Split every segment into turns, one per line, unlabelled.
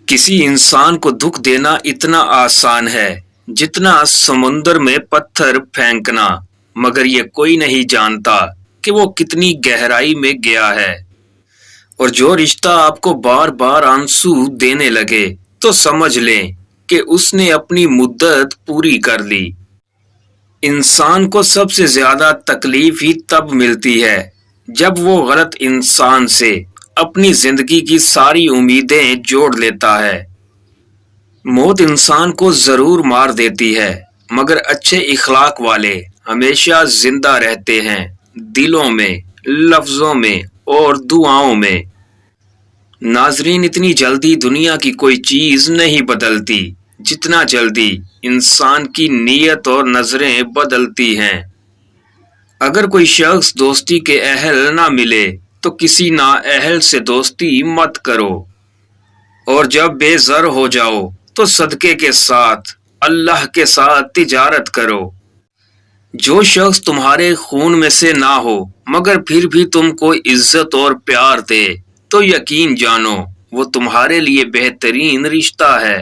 किसी इंसान को दुख देना इतना आसान है जितना समुंदर में पत्थर फेंकना, मगर ये कोई नहीं जानता कि वो कितनी गहराई में गया है। और जो रिश्ता आपको बार बार आंसू देने लगे तो समझ लें कि उसने अपनी मुद्दत पूरी कर ली। इंसान को सबसे ज्यादा तकलीफ ही तब मिलती है जब वो गलत इंसान से अपनी जिंदगी की सारी उम्मीदें जोड़ लेता है। मौत इंसान को जरूर मार देती है, मगर अच्छे इखलाक वाले हमेशा जिंदा रहते हैं, दिलों में, लफ्जों में और दुआओं में। नाजरीन, इतनी जल्दी दुनिया की कोई चीज नहीं बदलती जितना जल्दी इंसान की नीयत और नजरें बदलती हैं। अगर कोई शख्स दोस्ती के अहल ना मिले तो किसी ना अहल से दोस्ती मत करो, और जब बेज़र हो जाओ तो सदके के साथ, अल्लाह के साथ तिजारत करो। जो शख्स तुम्हारे खून में से ना हो मगर फिर भी तुमको इज्जत और प्यार दे तो यकीन जानो वो तुम्हारे लिए बेहतरीन रिश्ता है।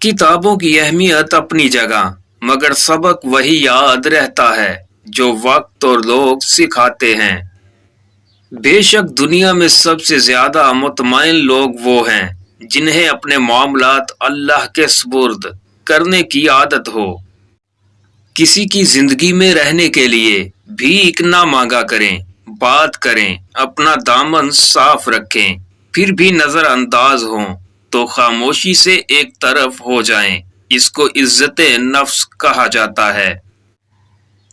किताबों की अहमियत अपनी जगह, मगर सबक वही याद रहता है जो वक्त और लोग सिखाते हैं। बेशक दुनिया में सबसे ज्यादा मुतमईन लोग वो हैं जिन्हें अपने मामलात अल्लाह के सुपुर्द करने की आदत हो। किसी की जिंदगी में रहने के लिए भीख ना मांगा करें, बात करें, अपना दामन साफ रखें, फिर भी नजरअंदाज हों तो खामोशी से एक तरफ हो जाएं। इसको इज्जत नफ्स कहा जाता है।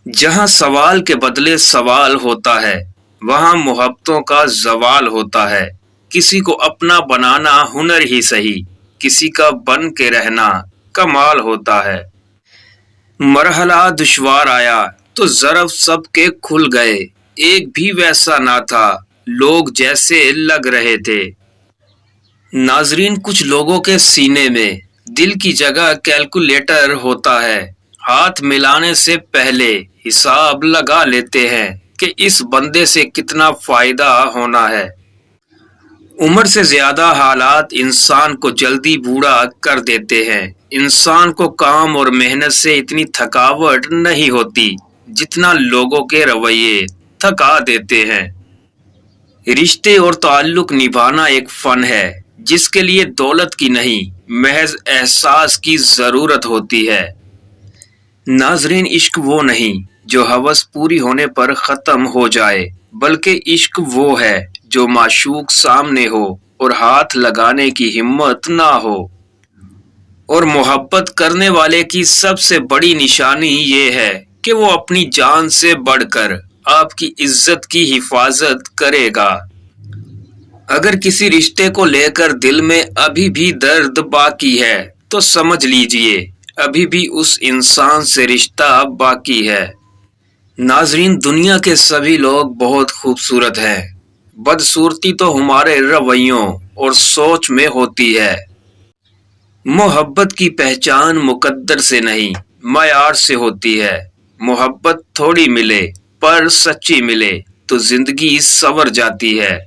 जहां सवाल के बदले सवाल होता है वहां मोहब्बतों का जवाल होता है। किसी को अपना बनाना हुनर ही सही, किसी का बन के रहना कमाल होता है। मरहला दुश्वार आया तो ज़रफ़ सबके खुल गए, एक भी वैसा ना था, लोग जैसे लग रहे थे। नाजरीन, कुछ लोगों के सीने में दिल की जगह कैलकुलेटर होता है। हाथ मिलाने से पहले हिसाब लगा लेते हैं कि इस बंदे से कितना फायदा होना है। उम्र से ज्यादा हालात इंसान को जल्दी बूढ़ा कर देते हैं। इंसान को काम और मेहनत से इतनी थकावट नहीं होती जितना लोगों के रवैये थका देते हैं। रिश्ते और ताल्लुक निभाना एक फन है जिसके लिए दौलत की नहीं, महज एहसास की जरूरत होती है। नाजरीन, इश्क वो नहीं जो हवस पूरी होने पर खत्म हो जाए, बल्कि इश्क वो है जो माशूक सामने हो और हाथ लगाने की हिम्मत ना हो। और मोहब्बत करने वाले की सबसे बड़ी निशानी ये है कि वो अपनी जान से बढ़कर आपकी इज्जत की हिफाजत करेगा। अगर किसी रिश्ते को लेकर दिल में अभी भी दर्द बाकी है तो समझ लीजिए अभी भी उस इंसान से रिश्ता बाकी है। नाजरीन, दुनिया के सभी लोग बहुत खूबसूरत हैं, बदसूरती तो हमारे रवैयों और सोच में होती है। मोहब्बत की पहचान मुकद्दर से नहीं, मयार से होती है। मोहब्बत थोड़ी मिले पर सच्ची मिले तो जिंदगी संवर जाती है।